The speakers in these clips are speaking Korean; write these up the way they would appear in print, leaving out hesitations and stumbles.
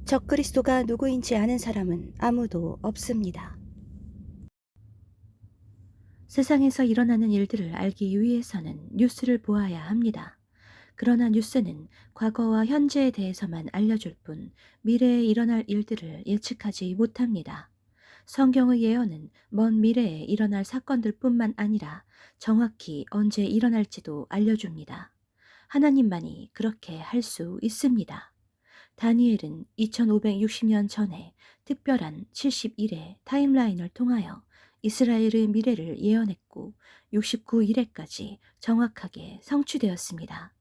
적그리스도가 누구인지 아는 사람은 아무도 없습니다. 세상에서 일어나는 일들을 알기 위해서는 뉴스를 보아야 합니다. 그러나 뉴스는 과거와 현재에 대해서만 알려줄 뿐 미래에 일어날 일들을 예측하지 못합니다. 성경의 예언은 먼 미래에 일어날 사건들 뿐만 아니라 정확히 언제 일어날지도 알려줍니다. 하나님만이 그렇게 할 수 있습니다. 다니엘은 2560년 전에 특별한 70일의 타임라인을 통하여 이스라엘의 미래를 예언했고 69일에까지 정확하게 성취되었습니다.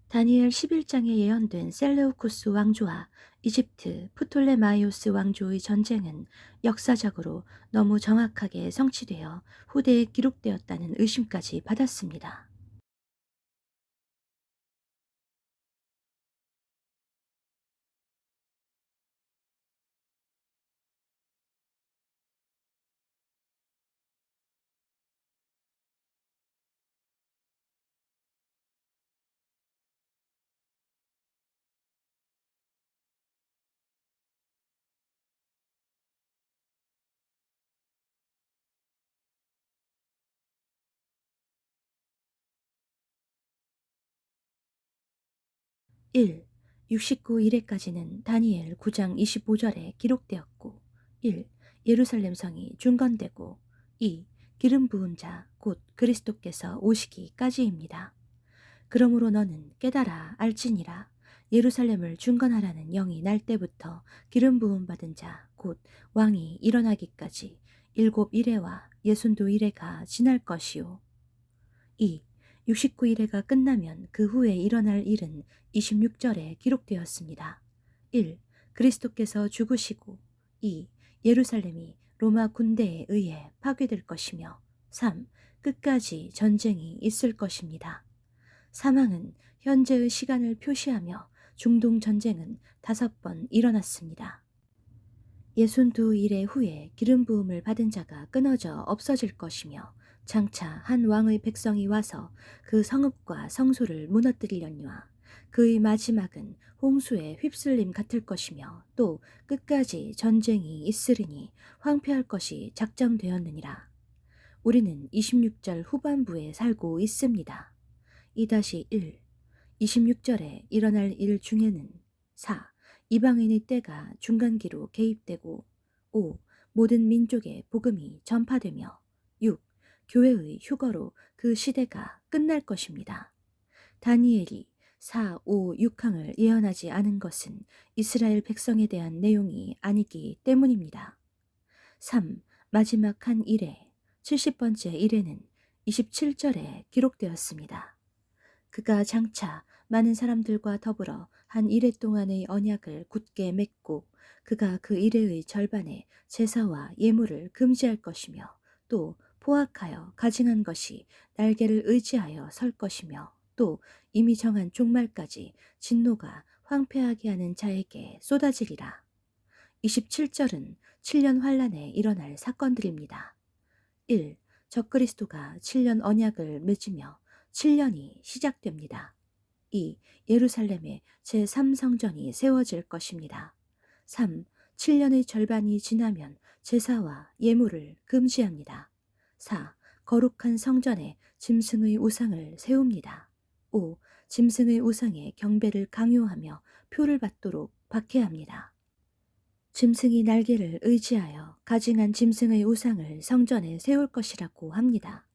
다니엘 11장에 예언된 셀레우쿠스 왕조와 이집트 프톨레마이오스 왕조의 전쟁은 역사적으로 너무 정확하게 성취되어 후대에 기록되었다는 의심까지 받았습니다. 1. 69일에까지는 다니엘 9장 25절에 기록되었고 1. 예루살렘 성이 중건되고 2. 기름 부은 자 곧 그리스도께서 오시기까지입니다. 그러므로 너는 깨달아 알지니라. 예루살렘을 중건하라는 영이 날 때부터 기름 부음 받은 자 곧 왕이 일어나기까지 7일에와 62일에가 지날 것이요. 2. 69일에가 끝나면 그 후에 일어날 일은 26절에 기록되었습니다. 1. 그리스도께서 죽으시고 2. 예루살렘이 로마 군대에 의해 파괴될 것이며 3. 끝까지 전쟁이 있을 것입니다. 사망은 현재의 시간을 표시하며 중동 전쟁은 5번 일어났습니다. 62일의 후에 기름 부음을 받은 자가 끊어져 없어질 것이며 장차 한 왕의 백성이 와서 그 성읍과 성소를 무너뜨리려니와 그의 마지막은 홍수에 휩쓸림 같을 것이며 또 끝까지 전쟁이 있으리니 황폐할 것이 작정되었느니라. 우리는 26절 후반부에 살고 있습니다. 2-1 26절에 일어날 일 중에는 4. 이방인의 때가 중간기로 개입되고 5. 모든 민족의 복음이 전파되며 6. 교회의 휴거로 그 시대가 끝날 것입니다. 다니엘이 4, 5, 6항을 예언하지 않은 것은 이스라엘 백성에 대한 내용이 아니기 때문입니다. 3. 마지막 한 일에 70번째 일에는 27절에 기록되었습니다. 그가 장차 많은 사람들과 더불어 한 이레 동안의 언약을 굳게 맺고 그가 그 이레의 절반에 제사와 예물을 금지할 것이며 또 포악하여 가증한 것이 날개를 의지하여 설 것이며 또 이미 정한 종말까지 진노가 황폐하게 하는 자에게 쏟아지리라. 27절은 7년 환란에 일어날 사건들입니다. 1. 적그리스도가 7년 언약을 맺으며 7년이 시작됩니다. 2. 예루살렘에 제3성전이 세워질 것입니다. 3. 7년의 절반이 지나면 제사와 예물을 금지합니다. 4. 거룩한 성전에 짐승의 우상을 세웁니다. 5. 짐승의 우상에 경배를 강요하며 표를 받도록 박해합니다. 짐승이 날개를 의지하여 가증한 짐승의 우상을 성전에 세울 것이라고 합니다.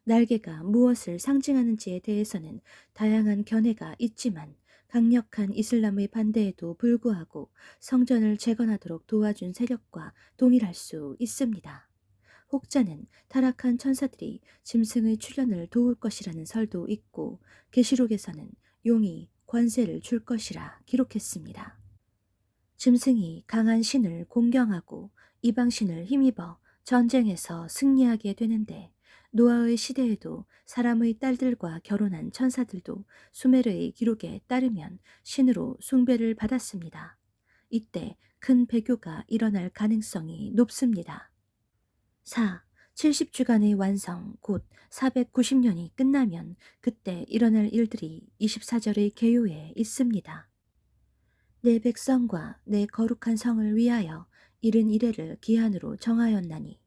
날개가 무엇을 상징하는지에 대해서는 다양한 견해가 있지만 강력한 이슬람의 반대에도 불구하고 성전을 재건하도록 도와준 세력과 동일할 수 있습니다. 혹자는 타락한 천사들이 짐승의 출현을 도울 것이라는 설도 있고 계시록에서는 용이 권세를 줄 것이라 기록했습니다. 짐승이 강한 신을 공경하고 이방신을 힘입어 전쟁에서 승리하게 되는데 노아의 시대에도 사람의 딸들과 결혼한 천사들도 수메르의 기록에 따르면 신으로 숭배를 받았습니다. 이때 큰 배교가 일어날 가능성이 높습니다. 4. 70주간의 완성 곧 490년이 끝나면 그때 일어날 일들이 24절의 계요에 있습니다. 내 백성과 내 거룩한 성을 위하여 이른 이래를 기한으로 정하였나니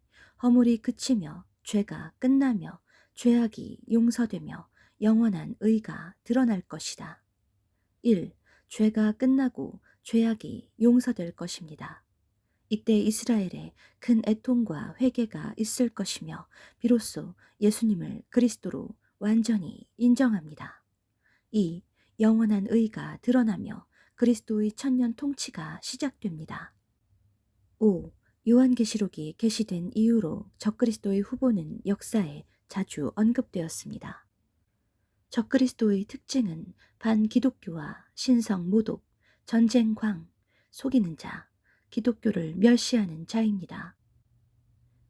허물이 그치며 죄가 끝나며 죄악이 용서되며 영원한 의가 드러날 것이다. 1. 죄가 끝나고 죄악이 용서될 것입니다. 이때 이스라엘에 큰 애통과 회개가 있을 것이며 비로소 예수님을 그리스도로 완전히 인정합니다. 2. 영원한 의가 드러나며 그리스도의 천년 통치가 시작됩니다. 5. 요한계시록이 게시된 이후로 적그리스도의 후보는 역사에 자주 언급되었습니다. 적그리스도의 특징은 반기독교와 신성 모독, 전쟁광, 속이는 자, 기독교를 멸시하는 자입니다.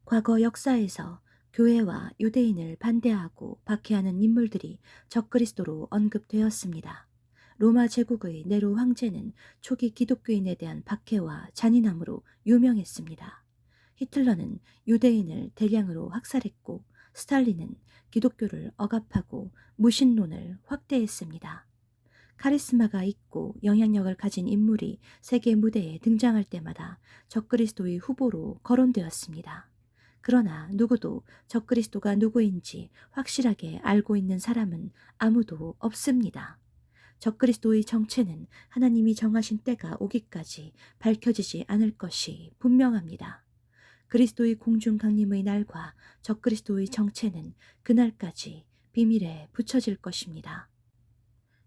과거 역사에서 교회와 유대인을 반대하고 박해하는 인물들이 적그리스도로 언급되었습니다. 로마 제국의 네로 황제는 초기 기독교인에 대한 박해와 잔인함으로 유명했습니다. 히틀러는 유대인을 대량으로 학살했고 스탈린은 기독교를 억압하고 무신론을 확대했습니다. 카리스마가 있고 영향력을 가진 인물이 세계 무대에 등장할 때마다 적그리스도의 후보로 거론되었습니다. 그러나 누구도 적그리스도가 누구인지 확실하게 알고 있는 사람은 아무도 없습니다. 적그리스도의 정체는 하나님이 정하신 때가 오기까지 밝혀지지 않을 것이 분명합니다. 그리스도의 공중 강림의 날과 적그리스도의 정체는 그날까지 비밀에 붙여질 것입니다.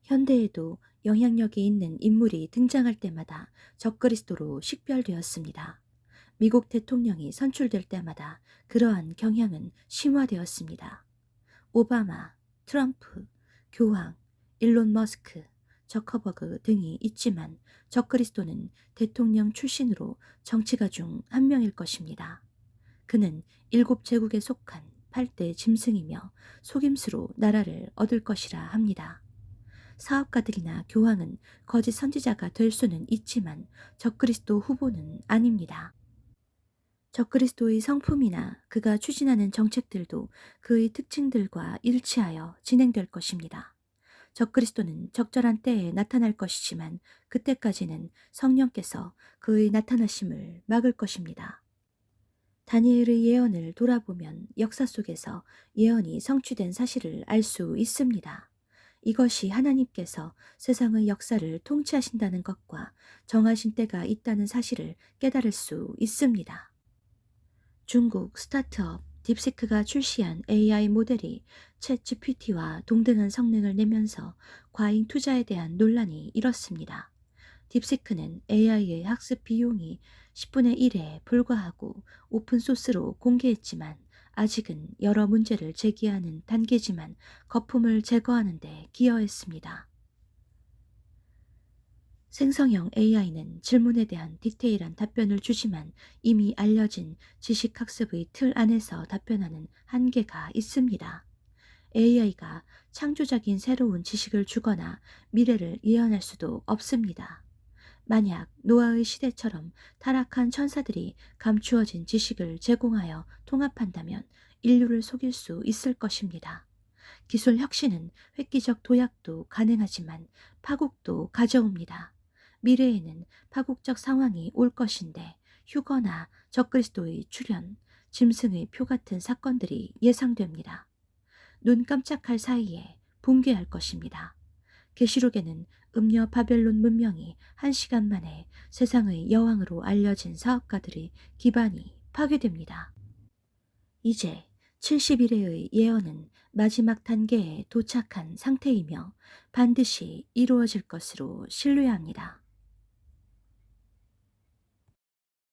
현대에도 영향력이 있는 인물이 등장할 때마다 적그리스도로 식별되었습니다. 미국 대통령이 선출될 때마다 그러한 경향은 심화되었습니다. 오바마, 트럼프, 교황, 일론 머스크, 저커버그 등이 있지만 적그리스도는 대통령 출신으로 정치가 중 한 명일 것입니다. 그는 7제국에 속한 8대 짐승이며 속임수로 나라를 얻을 것이라 합니다. 사업가들이나 교황은 거짓 선지자가 될 수는 있지만 적그리스도 후보는 아닙니다. 적그리스도의 성품이나 그가 추진하는 정책들도 그의 특징들과 일치하여 진행될 것입니다. 적그리스도는 적절한 때에 나타날 것이지만 그때까지는 성령께서 그의 나타나심을 막을 것입니다. 다니엘의 예언을 돌아보면 역사 속에서 예언이 성취된 사실을 알 수 있습니다. 이것이 하나님께서 세상의 역사를 통치하신다는 것과 정하신 때가 있다는 사실을 깨달을 수 있습니다. 중국 스타트업 딥시크가 출시한 AI 모델이 챗GPT와 동등한 성능을 내면서 과잉 투자에 대한 논란이 일었습니다. 딥시크는 AI의 학습 비용이 10분의 1에 불과하고 오픈소스로 공개했지만 아직은 여러 문제를 제기하는 단계지만 거품을 제거하는 데 기여했습니다. 생성형 AI는 질문에 대한 디테일한 답변을 주지만 이미 알려진 지식학습의 틀 안에서 답변하는 한계가 있습니다. AI가 창조적인 새로운 지식을 주거나 미래를 예언할 수도 없습니다. 만약 노아의 시대처럼 타락한 천사들이 감추어진 지식을 제공하여 통합한다면 인류를 속일 수 있을 것입니다. 기술 혁신은 획기적 도약도 가능하지만 파국도 가져옵니다. 미래에는 파국적 상황이 올 것인데 휴거나 적그리스도의 출현, 짐승의 표 같은 사건들이 예상됩니다. 눈 깜짝할 사이에 붕괴할 것입니다. 계시록에는 음녀 바벨론 문명이 1시간 만에 세상의 여왕으로 알려진 사업가들의 기반이 파괴됩니다. 이제 70일의 예언은 마지막 단계에 도착한 상태이며 반드시 이루어질 것으로 신뢰합니다.